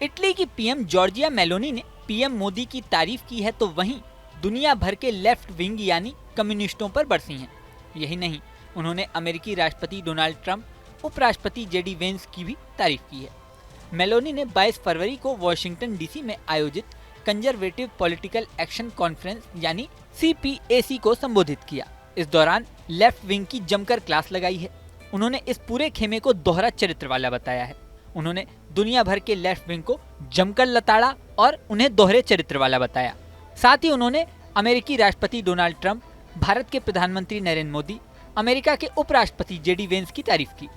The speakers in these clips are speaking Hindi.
इटली की पीएम जॉर्जिया मेलोनी ने पीएम मोदी की तारीफ की है तो वहीं दुनिया भर के लेफ्ट विंग यानी कम्युनिस्टों पर बरसी हैं। यही नहीं, उन्होंने अमेरिकी राष्ट्रपति डोनाल्ड ट्रंप, उपराष्ट्रपति जेडी वेंस की भी तारीफ की है। मेलोनी ने 22 फरवरी को वॉशिंगटन डीसी में आयोजित कंजर्वेटिव पॉलिटिकल एक्शन कॉन्फ्रेंस यानी CPAC को संबोधित किया। इस दौरान लेफ्ट विंग की जमकर क्लास लगाई है। उन्होंने इस पूरे खेमे को दोहरा चरित्र वाला बताया है। उन्होंने दुनिया भर के लेफ्ट विंग को जमकर लताड़ा और उन्हें दोहरे चरित्र वाला बताया। साथ ही उन्होंने अमेरिकी राष्ट्रपति डोनाल्ड ट्रंप, भारत के प्रधानमंत्री नरेंद्र मोदी, अमेरिका के उपराष्ट्रपति जेडी वेंस की तारीफ की।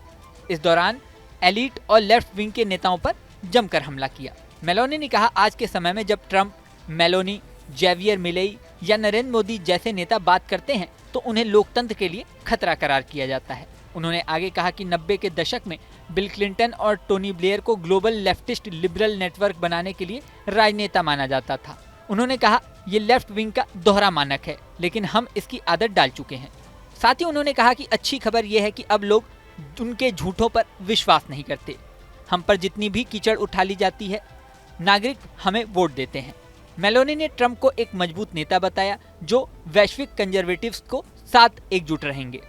इस दौरान एलीट और लेफ्ट विंग के नेताओं पर जमकर हमला किया। मेलोनी ने कहा, आज के समय में जब ट्रंप, मेलोनी, जेवियर मिलेई या नरेंद्र मोदी जैसे नेता बात करते हैं तो उन्हें लोकतंत्र के लिए खतरा करार किया जाता है। उन्होंने आगे कहा कि 90 के दशक में बिल क्लिंटन और टोनी ब्लेयर को ग्लोबल लेफ्टिस्ट लिबरल नेटवर्क बनाने के लिए राजनेता माना जाता था। उन्होंने कहा, ये लेफ्ट विंग का दोहरा मानक है, लेकिन हम इसकी आदत डाल चुके हैं। साथ ही उन्होंने कहा कि अच्छी खबर यह है कि अब लोग उनके झूठों पर विश्वास नहीं करते। हम पर जितनी भी कीचड़ उठा ली जाती है, नागरिक हमें वोट देते हैं। मेलोनी ने ट्रंप को एक मजबूत नेता बताया जो वैश्विक कंजर्वेटिव्स को साथ एकजुट रहेंगे।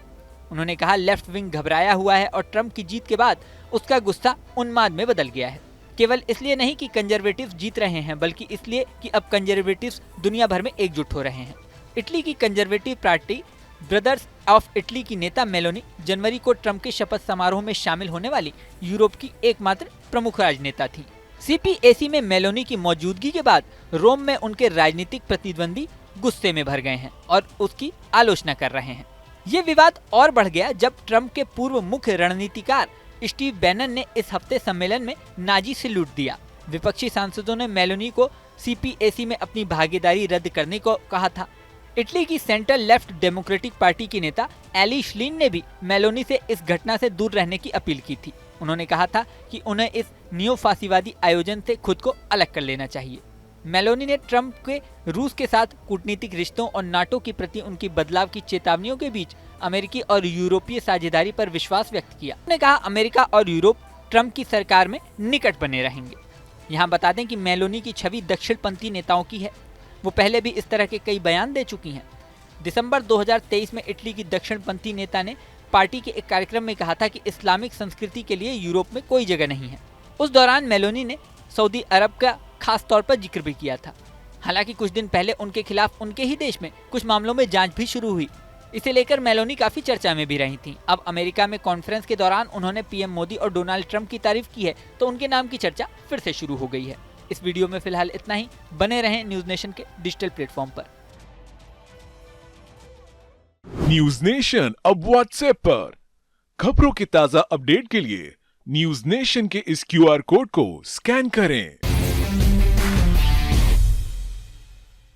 उन्होंने कहा, लेफ्ट विंग घबराया हुआ है और ट्रंप की जीत के बाद उसका गुस्सा उन्माद में बदल गया है। केवल इसलिए नहीं कि कंजर्वेटिव्स जीत रहे हैं, बल्कि इसलिए कि अब कंजर्वेटिव्स दुनिया भर में एकजुट हो रहे हैं। इटली की conservative party brothers of Italy की नेता मेलोनी जनवरी को ट्रंप के शपथ समारोह में शामिल होने वाली यूरोप की एकमात्र प्रमुख राजनेता थी। CPAC में मेलोनी की मौजूदगी के बाद रोम में उनके राजनीतिक प्रतिद्वंदी गुस्से में भर गए हैं और उसकी आलोचना कर रहे हैं। ये विवाद और बढ़ गया जब ट्रंप के पूर्व मुख्य रणनीतिकार स्टीव बैनन ने इस हफ्ते सम्मेलन में नाजी सैल्यूट दिया। विपक्षी सांसदों ने मेलोनी को CPAC में अपनी भागीदारी रद्द करने को कहा था। इटली की सेंट्रल लेफ्ट डेमोक्रेटिक पार्टी की नेता एली श्लीन ने भी मेलोनी से इस घटना से दूर रहने की अपील की थी। उन्होंने कहा था कि उन्हें इस नियोफासीवादी आयोजन से खुद को अलग कर लेना चाहिए। मेलोनी ने ट्रंप के रूस के साथ कूटनीतिक रिश्तों और नाटो के प्रति उनकी बदलाव की चेतावनियों के बीच अमेरिकी और यूरोपीय साझेदारी पर विश्वास व्यक्त किया। उन्होंने कहा, अमेरिका और यूरोप ट्रंप की सरकार में निकट बने रहेंगे। यहाँ बता दें कि मेलोनी की छवि दक्षिणपंथी नेताओं की है। वो पहले भी इस तरह के कई बयान दे चुकी हैं। दिसंबर 2023 में इटली की दक्षिणपंथी नेता ने पार्टी के एक कार्यक्रम में कहा था कि इस्लामिक संस्कृति के लिए यूरोप में कोई जगह नहीं है। उस दौरान मेलोनी ने सऊदी अरब का खास तौर पर जिक्र भी किया था। हालांकि कुछ दिन पहले उनके खिलाफ उनके ही देश में कुछ मामलों में जांच भी शुरू हुई। इसे लेकर मेलोनी काफी चर्चा में भी रही थी। अब अमेरिका में कॉन्फ्रेंस के दौरान उन्होंने पीएम मोदी और डोनाल्ड ट्रंप की तारीफ की है तो उनके नाम की चर्चा फिर से शुरू हो गई है। इस वीडियो में फिलहाल इतना ही। बने रहें न्यूज नेशन के डिजिटल प्लेटफॉर्म पर। न्यूज नेशन अब व्हाट्सएप पर खबरों के ताजा अपडेट के लिए न्यूज नेशन के इस QR कोड को स्कैन करें।